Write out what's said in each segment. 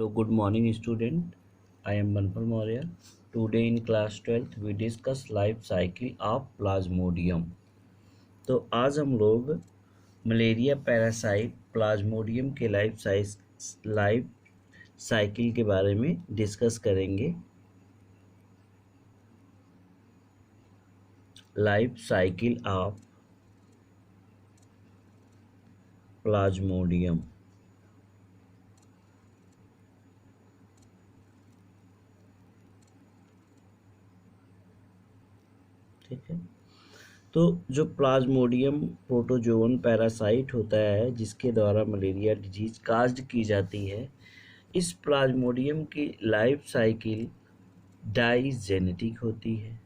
Hello, good morning student. I am Manpal Maurya. Today in class 12th we discuss life cycle of Plasmodium. तो आज हम लोग malaria parasite Plasmodium के life cycle के बारे में डिस्कस करेंगे। Life cycle of Plasmodium. ठीक है, तो जो प्लाज्मोडियम प्रोटोजोन पैरासाइट होता है जिसके द्वारा मलेरिया डिजीज काज्ड की जाती है, इस प्लाज्मोडियम की लाइफ साइकिल डाइजेनेटिक होती है।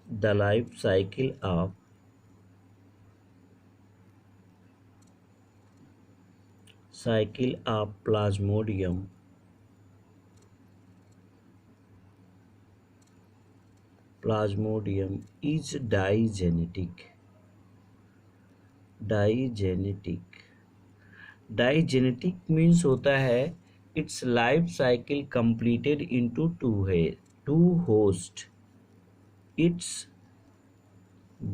The life cycle of Plasmodium is digenetic. Digenetic means होता है its life cycle completed into two host.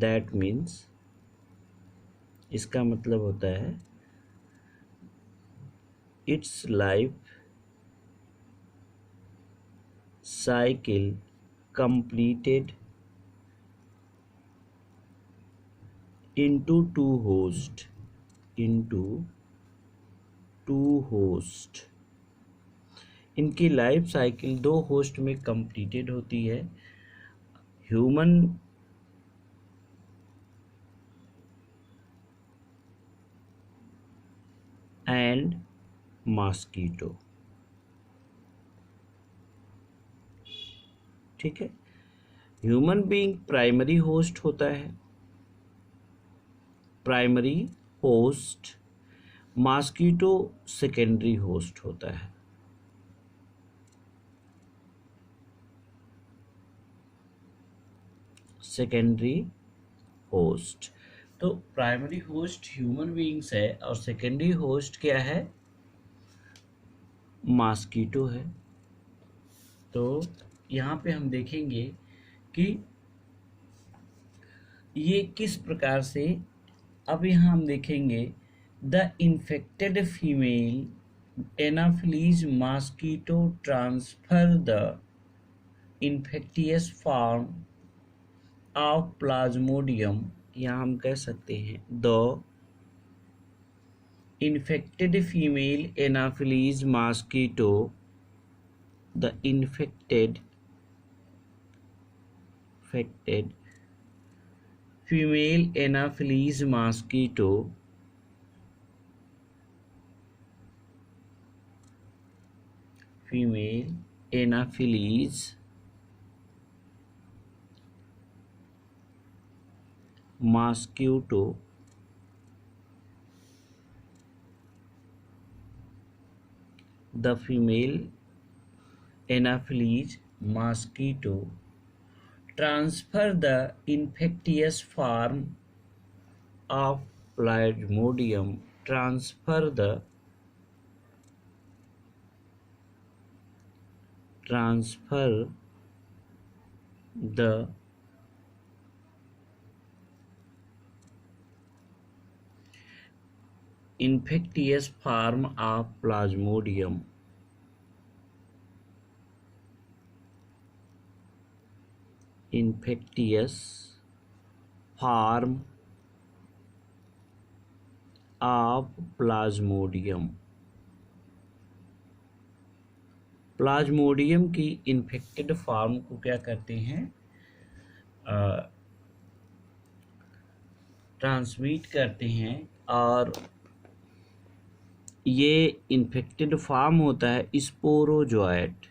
That means इसका मतलब होता है its life cycle completed into two host. इनकी लाइफ साइकिल दो होस्ट में कंप्लीटेड होती है, ह्यूमन एंड मॉस्किटो। ठीक है, ह्यूमन बीइंग प्राइमरी होस्ट होता है, primary host, mosquito secondary host होता है। सेकेंडरी होस्ट, तो प्राइमरी होस्ट ह्यूमन बीइंग्स है और सेकेंडरी होस्ट क्या है? मॉस्किटो है। तो यहाँ पे हम देखेंगे कि ये किस प्रकार से, अब यहाँ हम देखेंगे the infected female anopheles mosquito transfer the infectious form of Plasmodium. यहाँ हम कह सकते हैं the infected female anopheles mosquito, the infected female Anopheles mosquito the female Anopheles mosquito transfer the infectious form of Plasmodium, transfer the infectious form of Plasmodium Plasmodium की infected form को क्या करते हैं? ट्रांसमिट करते हैं, और ये इन्फेक्टेड फॉर्म होता है स्पोरोजोएट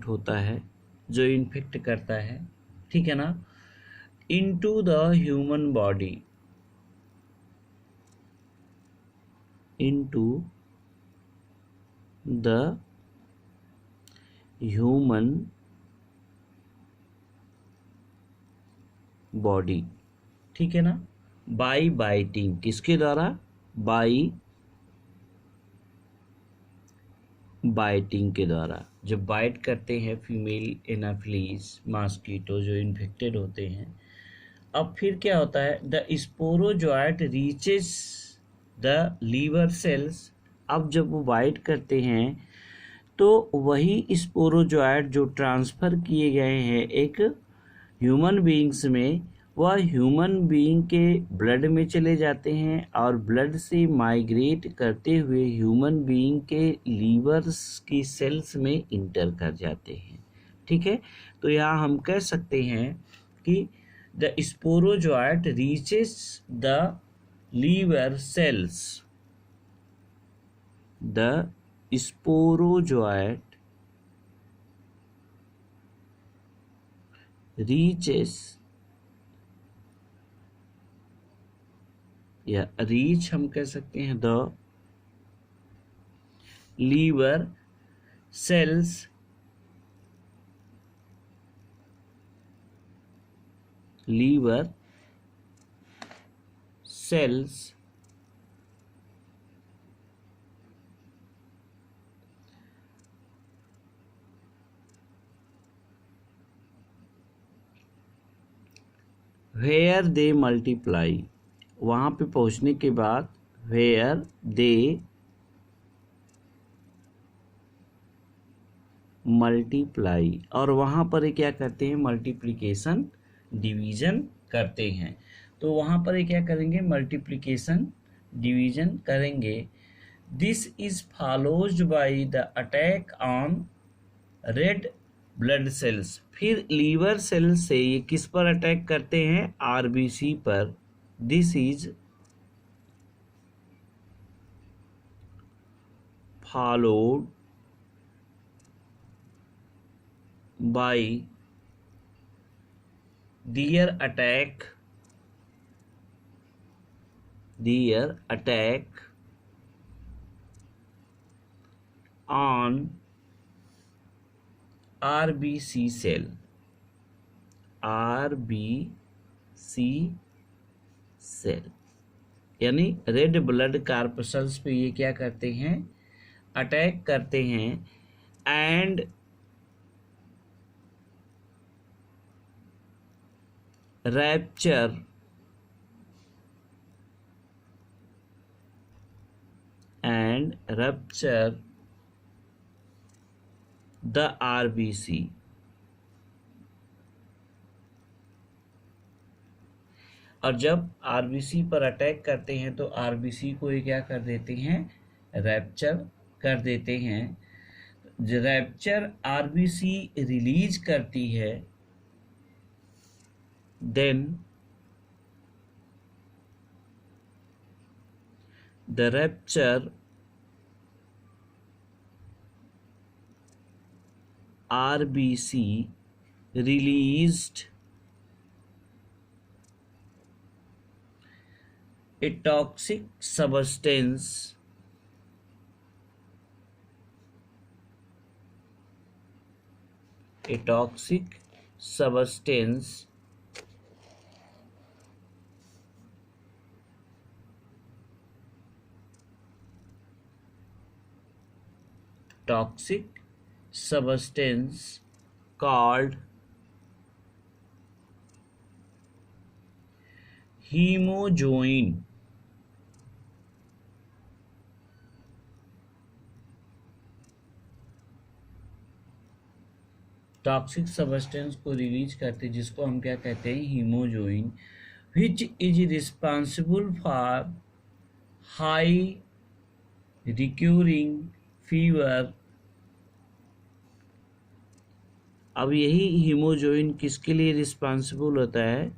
होता है जो इन्फेक्ट करता है। ठीक है ना, into the human body, into the human body. ठीक है ना, बाई बाइटिंग, किसके द्वारा? बाई बाइटिंग के द्वारा। जब बाइट करते हैं फीमेल एनाफिलीज मॉस्किटो जो इन्फेक्टेड होते हैं। अब फिर क्या होता है? The sporozoite reaches the liver cells. अब जब वो बाइट करते हैं तो वही स्पोरोजोइट जो ट्रांसफ़र किए गए हैं एक ह्यूमन बीइंग्स में, वह ह्यूमन बीइंग के ब्लड में चले जाते हैं और ब्लड से माइग्रेट करते हुए ह्यूमन बीइंग के लीवर्स की सेल्स में इंटर कर जाते हैं। ठीक है, तो यहाँ हम कह सकते हैं कि the sporozoite reaches the liver cells. The sporozoite reaches या रीच हम कह सकते हैं the liver cells where they multiply। वहाँ पे पहुँचने के बाद where they multiply, और वहाँ पर ये क्या करते हैं? मल्टीप्लिकेशन डिवीजन करते हैं। तो वहाँ पर ये क्या करेंगे? मल्टीप्लिकेशन डिवीजन करेंगे। This is follows by the attack on red blood cells. फिर लीवर सेल से ये किस पर अटैक करते हैं? आरबीसी पर। This is followed by their attack on RBC cell। यानी रेड ब्लड कार्पसल्स पे ये क्या करते हैं? अटैक करते हैं एंड रैप्चर द RBC। और जब आरबीसी पर अटैक करते हैं तो आरबीसी को ये क्या कर देते हैं? रैप्चर कर देते हैं। रैप्चर आरबीसी रिलीज करती है, then the rupture RBC released a toxic substance called hemojoin। Toxic substance को रिलीज करते जिसको हम क्या कहते हैं? Hemozoin. Which is responsible for high recurring fever. अब यही हीमोजोइन किसके लिए रिस्पॉन्सिबल होता है?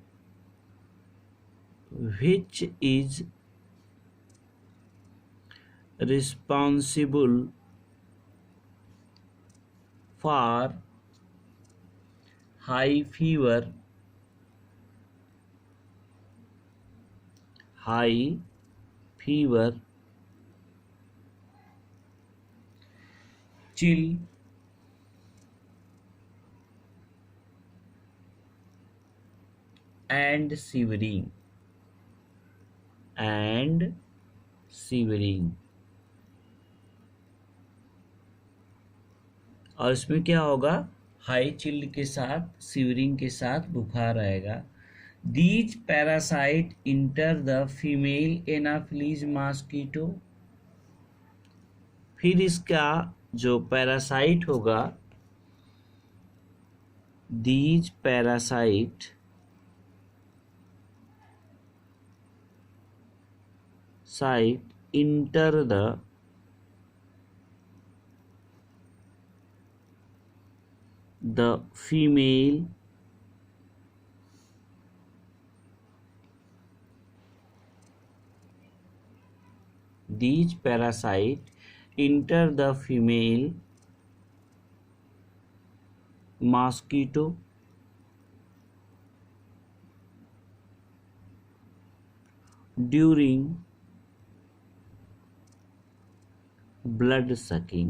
Which is responsible for high fever, chill and shivering। And shivering. और इसमें क्या होगा, हाई चिल्ड के साथ सीवरिंग के साथ बुखार आएगा। These parasite enter the female anopheles mosquito. फिर इसका जो पैरासाइट होगा, these parasite enter the female these parasite enter the female mosquito during blood sucking।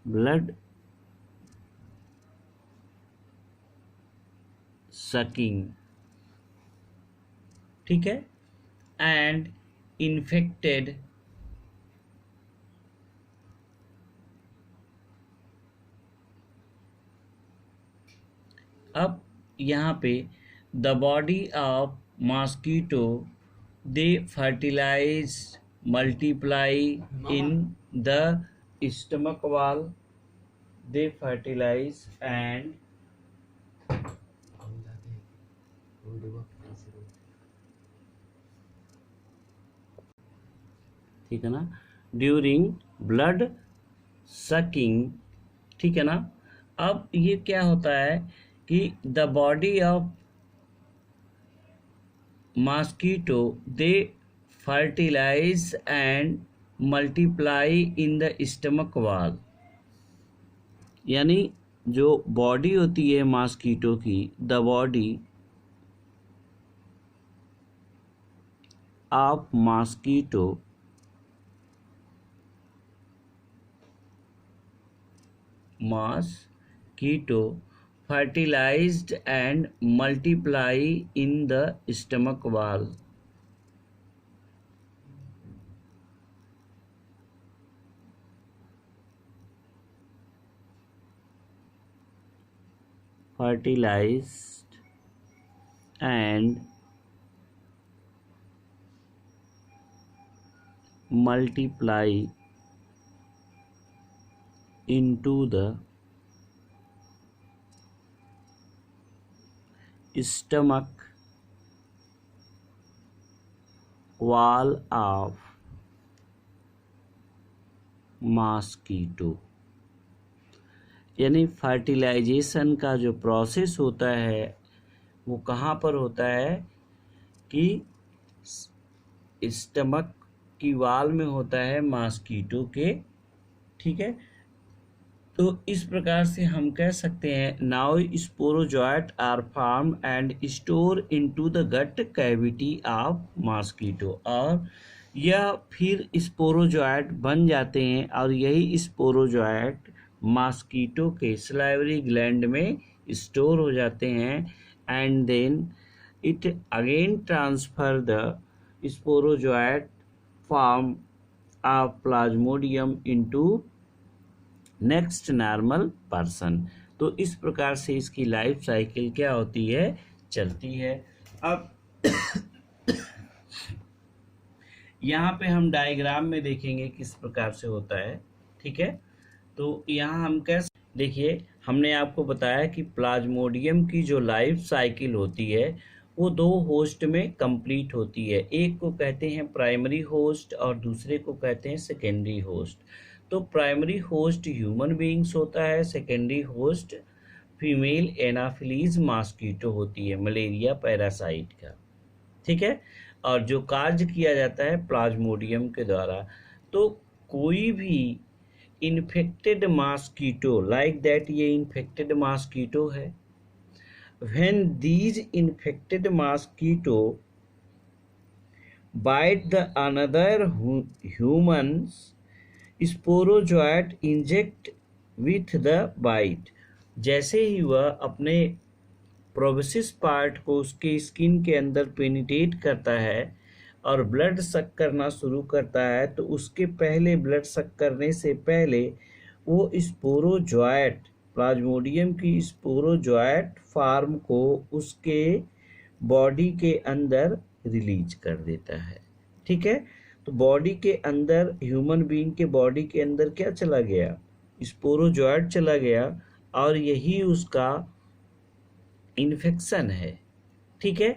blood sucking, ठीक है। एंड इन्फेक्टेड अब यहाँ पे the body of mosquito they fertilize multiply in the stomach wall, they fertilize and ठीक है ना, during blood sucking, ठीक है ना। अब ये क्या होता है कि the body of mosquito they fertilize and multiply in the stomach wall, यानी जो बॉडी होती है मॉस्किटो की, the body of mosquito fertilized and multiply in the stomach wall। fertilized and multiply into the stomach wall of mosquito। यानी fertilisation का जो process होता है वो कहाँ पर होता है कि स्टमक की वाल में होता है मॉस्किटो के, ठीक है। तो इस प्रकार से हम कह सकते हैं now sporozoite are form and store into the gut cavity of mosquito. और यह फिर स्पोरोजोइट बन जाते हैं और यही स्पोरोजोइट मॉस्किटो के सलाइवरी ग्लैंड में स्टोर हो जाते हैं and then it again transfer the sporozoite form of plasmodium into next normal person. तो इस प्रकार से इसकी लाइफ साइकिल क्या होती है, चलती है। अब यहाँ पे हम डायग्राम में देखेंगे किस प्रकार से होता है, ठीक है। तो यहाँ हम कैसे, देखिए हमने आपको बताया कि प्लाज्मोडियम की जो लाइफ साइकिल होती है वो दो होस्ट में कंप्लीट होती है। एक को कहते हैं प्राइमरी होस्ट और दूसरे को कहते हैं सेकेंडरी होस्ट। तो प्राइमरी होस्ट ह्यूमन बीइंग्स होता है, secondary host female anopheles mosquito होती है, मलेरिया पैरासाइट का, ठीक है। और जो कार्य किया जाता है प्लाज्मोडियम के द्वारा। तो कोई भी इन्फेक्टेड मॉस्किटो लाइक दैट, ये इन्फेक्टेड मॉस्किटो है, when these infected mosquito bite the another humans sporozoite inject with the bite. जैसे ही वह अपने प्रोबेसिस पार्ट को उसके स्किन के अंदर पेनिट्रेट करता है और ब्लड सक करना शुरू करता है, तो उसके पहले ब्लड सक करने से पहले वो स्पोरोजोएट, प्लाज्मोडियम की स्पोरोजोएट फार्म को उसके बॉडी के अंदर रिलीज कर देता है। ठीक है, तो बॉडी के अंदर, ह्यूमन बीइंग के बॉडी के अंदर क्या चला गया? स्पोरोजोएट चला गया, और यही उसका इन्फेक्शन है। ठीक है,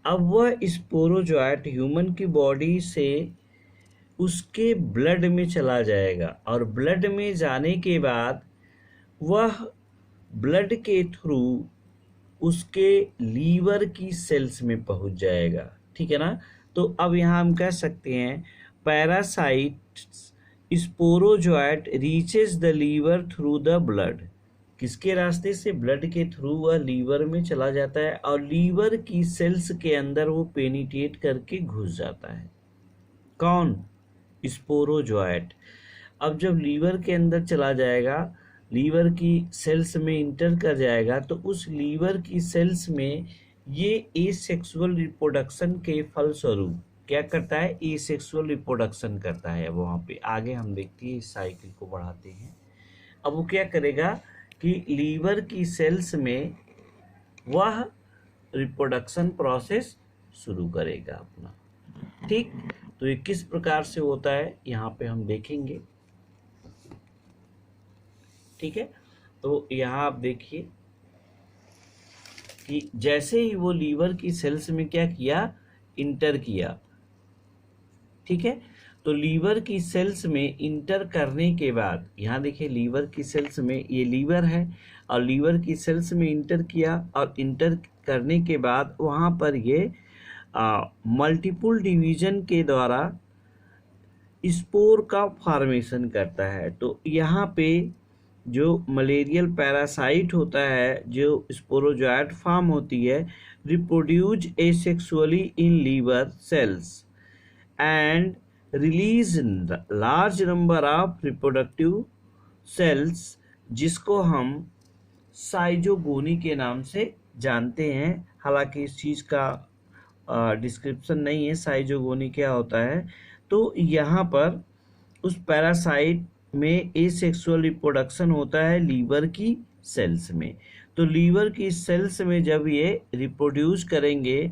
अब वह स्पोरोजोएट ह्यूमन की बॉडी से उसके ब्लड में चला जाएगा, और ब्लड में जाने के बाद वह ब्लड के थ्रू उसके लीवर की सेल्स में पहुंच जाएगा। ठीक है ना? तो अब यहाँ हम कह सकते हैं parasite sporozoite reaches the liver through the blood. किसके रास्ते से? ब्लड के थ्रू वह लीवर में चला जाता है, और लीवर की सेल्स के अंदर वो पेनिट्रेट करके घुस जाता है। कौन? स्पोरोजोएट। अब जब लीवर के अंदर चला जाएगा, लीवर की सेल्स में इंटर कर जाएगा, तो उस लीवर की सेल्स में ये एसेक्सुअल रिप्रोडक्शन के फलस्वरूप क्या करता है? एसेक्सुअल रिप्रोडक्शन करता है। वहाँ पे आगे हम देखते हैं, इस साइकिल को बढ़ाते हैं। अब वो क्या करेगा कि लीवर की सेल्स में वह रिप्रोडक्शन प्रोसेस शुरू करेगा अपना। ठीक, तो ये किस प्रकार से होता है यहाँ पे हम देखेंगे। ठीक है, तो यहाँ आप देखिए कि जैसे ही वो लीवर की सेल्स में क्या किया? इंटर किया। ठीक है, तो लीवर की सेल्स में इंटर करने के बाद, यहाँ देखिए लीवर की सेल्स में, ये लीवर है, और लीवर की सेल्स में इंटर किया, और इंटर करने के बाद वहाँ पर ये मल्टीपल डिवीजन के द्वारा स्पोर का फॉर्मेशन करता है। तो यहाँ पे जो मलेरियल पैरासाइट होता है, जो स्पोरोजोएट फॉर्म होती है, reproduce asexually in liver cells and release large number of reproductive cells, जिसको हम साइजोगोनी के नाम से जानते हैं। हालांकि इस चीज़ का डिस्क्रिप्शन नहीं है साइजोगोनी क्या होता है। तो यहाँ पर उस पैरासाइट में एसेक्सुअल रिप्रोडक्शन होता है लीवर की सेल्स में। तो लीवर की सेल्स में जब ये रिप्रोड्यूस करेंगे,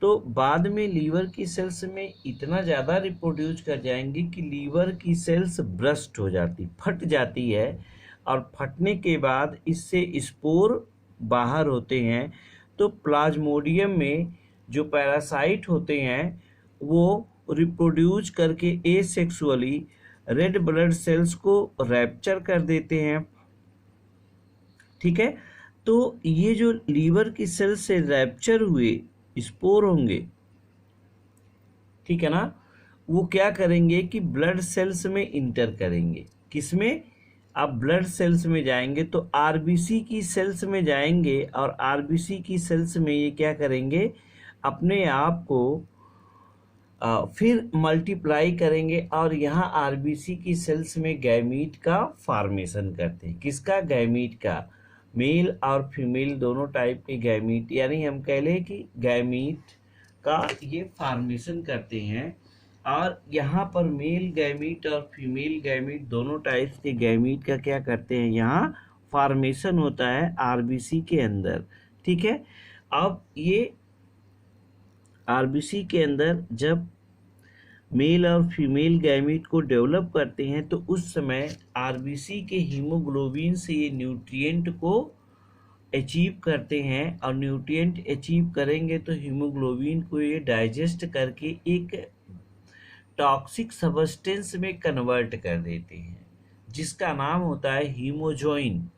तो बाद में लीवर की सेल्स में इतना ज़्यादा रिप्रोड्यूस कर जाएंगे कि लीवर की सेल्स ब्रस्ट हो जाती, फट जाती है, और फटने के बाद इससे स्पोर बाहर होते हैं। तो प्लाज्मोडियम में जो पैरासाइट होते हैं वो रिप्रोड्यूस करके एसेक्सुअली रेड ब्लड सेल्स को रैप्चर कर देते हैं। ठीक है, तो ये जो लीवर की सेल्स से रैप्चर हुए स्पोर होंगे, ठीक है ना, वो क्या करेंगे कि ब्लड सेल्स में इंटर करेंगे। किसमें? आप ब्लड सेल्स में जाएंगे तो आरबीसी की सेल्स में जाएंगे, और आरबीसी की सेल्स में ये क्या करेंगे? अपने आप को फिर मल्टीप्लाई करेंगे, और यहाँ आरबीसी की सेल्स में गैमीट का फॉर्मेशन करते हैं। किसका? गैमीट का। मेल और फीमेल दोनों टाइप के गैमीट, यानी हम कह लें कि गैमीट का ये फॉर्मेशन करते हैं। और यहाँ पर मेल गैमीट और फीमेल गैमीट दोनों टाइप्स के गैमीट का क्या करते हैं? यहाँ फॉर्मेशन होता है आरबीसी के अंदर। ठीक है, अब ये आरबीसी के अंदर जब मेल और फीमेल गैमीट को डेवलप करते हैं, तो उस समय आरबीसी के हीमोग्लोबिन से ये न्यूट्रिएंट को अचीव करते हैं, और न्यूट्रिएंट अचीव करेंगे तो हीमोग्लोबिन को ये डाइजेस्ट करके एक टॉक्सिक सब्सटेंस में कन्वर्ट कर देते हैं, जिसका नाम होता है हीमोजोइन।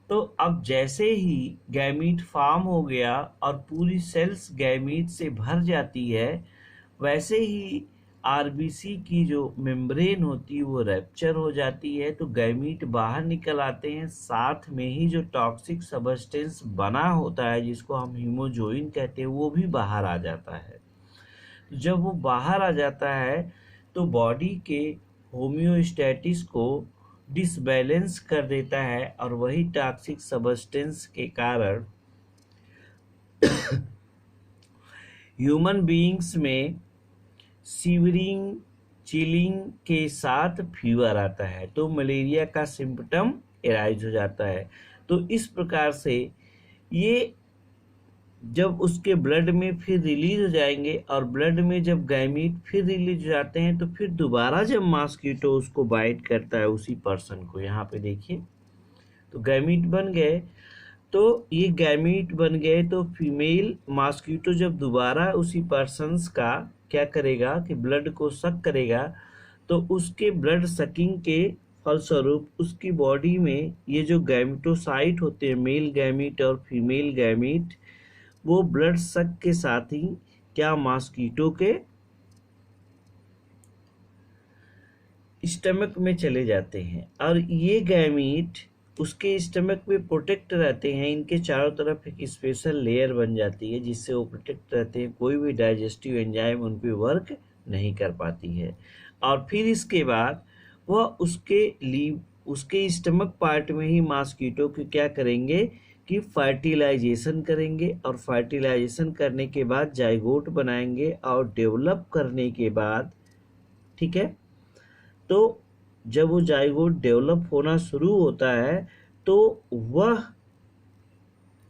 तो अब जैसे ही गैमीट फॉर्म हो गया और पूरी सेल्स गैमीट से भर जाती है, वैसे ही आरबीसी की जो मेम्ब्रेन होती है वो रैप्चर हो जाती है, तो गैमीट बाहर निकल आते हैं। साथ में ही जो टॉक्सिक सब्सटेंस बना होता है, जिसको हम हीमोजोइन कहते हैं, वो भी बाहर आ जाता है। जब वो बाहर आ जाता है तो बॉडी के होम्योस्टैटिस को डिसबैलेंस कर देता है, और वही टॉक्सिक सब्सटेंस के कारण ह्यूमन बीइंग्स में शिवरिंग, चिलिंग के साथ फीवर आता है, तो मलेरिया का सिम्पटम एराइज हो जाता है। तो इस प्रकार से ये जब उसके ब्लड में फिर रिलीज हो जाएंगे, और ब्लड में जब गैमीट फिर रिलीज हो जाते हैं, तो फिर दोबारा जब मॉस्किटो उसको बाइट करता है उसी पर्सन को, यहाँ पे देखिए तो गैमीट बन गए। तो ये गैमीट बन गए तो फीमेल मॉस्किटो जब दोबारा उसी पर्सन्स का क्या करेगा कि ब्लड को सक करेगा, तो उसके ब्लड सकिंग के फलस्वरूप उसकी बॉडी में ये जो गैमिटोसाइट होते हैं, मेल गैमीट और फीमेल गैमीट, वो ब्लड सक के साथ ही क्या मॉस्किटो के स्टमक में चले जाते हैं, और ये गैमीट उसके स्टमक में प्रोटेक्ट रहते हैं। इनके चारों तरफ एक स्पेशल लेयर बन जाती है जिससे वो प्रोटेक्ट रहते हैं, कोई भी डाइजेस्टिव एंजाइम उन पर वर्क नहीं कर पाती है। और फिर इसके बाद वह उसके स्टमक पार्ट में ही मॉस्किटो के क्या करेंगे कि फर्टिलाइजेशन करेंगे, और फर्टिलाइजेशन करने के बाद जाइगोट बनाएंगे, और डेवलप करने के बाद, ठीक है, तो जब वो जाइगोट डेवलप होना शुरू होता है तो वह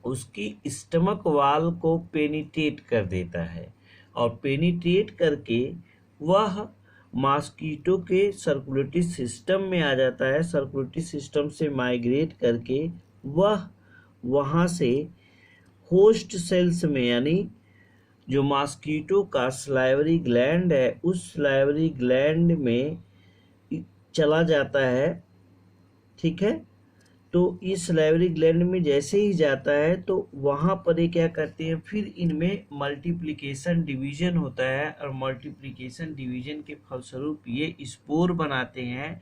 उसकी स्टमक वाल को पेनिट्रेट कर देता है, और पेनिट्रेट करके वह मॉस्किटो के सर्कुलेटरी सिस्टम में आ जाता है। सर्कुलेटरी सिस्टम से माइग्रेट करके वह वहाँ से होस्ट सेल्स में, यानी जो मॉस्किटो का सलाइवरी ग्लैंड है, उस सलाइवरी ग्लैंड में चला जाता है, ठीक है। तो इस सलाइवरी ग्लैंड में जैसे ही जाता है तो वहाँ पर ये क्या करते हैं, फिर इनमें मल्टीप्लिकेशन डिवीजन होता है, और मल्टीप्लिकेशन डिवीजन के फलस्वरूप ये स्पोर बनाते हैं,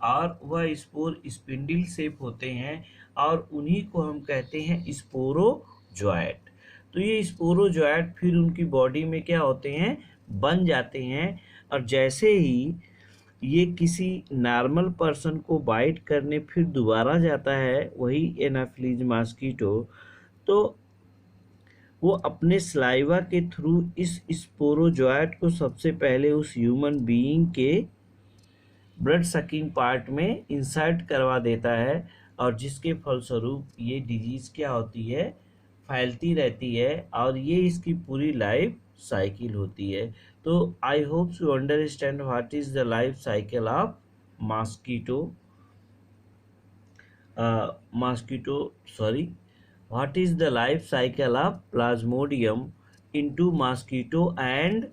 और वह स्पोर स्पिंडल शेप होते हैं, और उन्हीं को हम कहते हैं स्पोरोजोएट। तो ये स्पोरोजोएट फिर उनकी बॉडी में क्या होते हैं, बन जाते हैं, और जैसे ही ये किसी नॉर्मल पर्सन को बाइट करने फिर दोबारा जाता है वही एनाफिलीज मॉस्किटो, तो वो अपने सलाइवा के थ्रू इस स्पोरोजोएट को सबसे पहले उस ह्यूमन बीइंग के ब्लड सकिंग पार्ट में इंसर्ट करवा देता है, और जिसके फलस्वरूप ये डिजीज क्या होती है, फैलती रहती है, और ये इसकी पूरी लाइफ साइकिल होती है। तो I hope you understand what is the life cycle of mosquito, what is the life cycle of plasmodium into mosquito and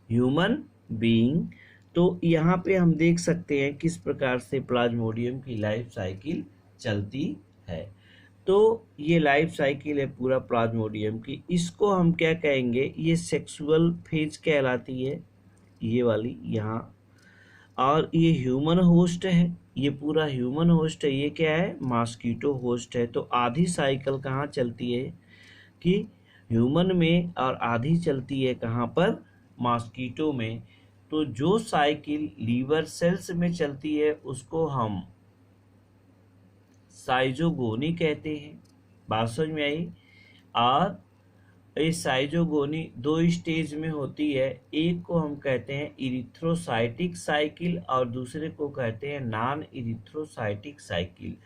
human being. तो यहाँ पे हम देख सकते हैं किस प्रकार से प्लाज्मोडियम की लाइफ साइकिल चलती है। तो ये लाइफ साइकिल है पूरा प्लाज्मोडियम की। इसको हम क्या कहेंगे, ये सेक्सुअल फेज कहलाती है, ये वाली यहाँ। और ये ह्यूमन होस्ट है, ये पूरा ह्यूमन होस्ट है। ये क्या है, मॉस्किटो होस्ट है। तो आधी साइकिल कहाँ चलती है कि ह्यूमन में, और आधी चलती है कहाँ पर, मॉस्किटो में। तो जो साइकिल लीवर सेल्स में चलती है उसको हम साइजोगोनी कहते हैं। बात समझ में आई। और ये साइजोगोनी दो स्टेज में होती है, एक को हम कहते हैं इरिथ्रोसाइटिक साइकिल, और दूसरे को कहते हैं नॉन इरिथ्रोसाइटिक साइकिल।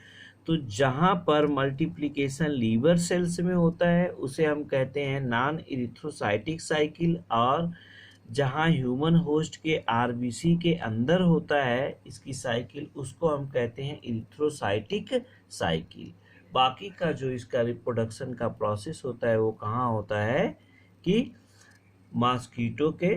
तो जहाँ पर मल्टीप्लिकेशन लीवर सेल्स में होता है उसे हम कहते हैं नॉन इरिथ्रोसाइटिक साइकिल, और जहाँ ह्यूमन होस्ट के आरबीसी के अंदर होता है इसकी साइकिल, उसको हम कहते हैं इरिथ्रोसाइटिक साइकिल। बाकी का जो इसका रिप्रोडक्शन का प्रोसेस होता है वो कहाँ होता है कि मॉस्किटो के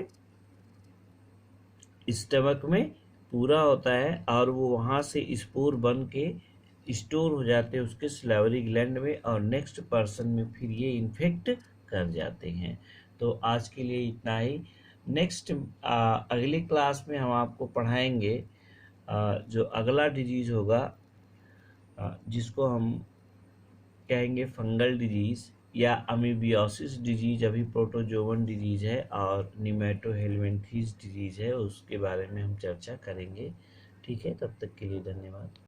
स्टमक में पूरा होता है, और वो वहाँ से स्पोर बन के स्टोर हो जाते हैं उसके सलाइवरी ग्लैंड में, और नेक्स्ट पर्सन में फिर ये इन्फेक्ट कर जाते हैं। तो आज के लिए इतना ही। नेक्स्ट अगली क्लास में हम आपको पढ़ाएंगे जो अगला डिजीज़ होगा, जिसको हम कहेंगे फंगल डिजीज़ या अमीबियोसिस डिजीज। अभी प्रोटोजोवन डिजीज है और निमेटोहेलमिंथेस डिजीज है, उसके बारे में हम चर्चा करेंगे। ठीक है, तब तक के लिए धन्यवाद।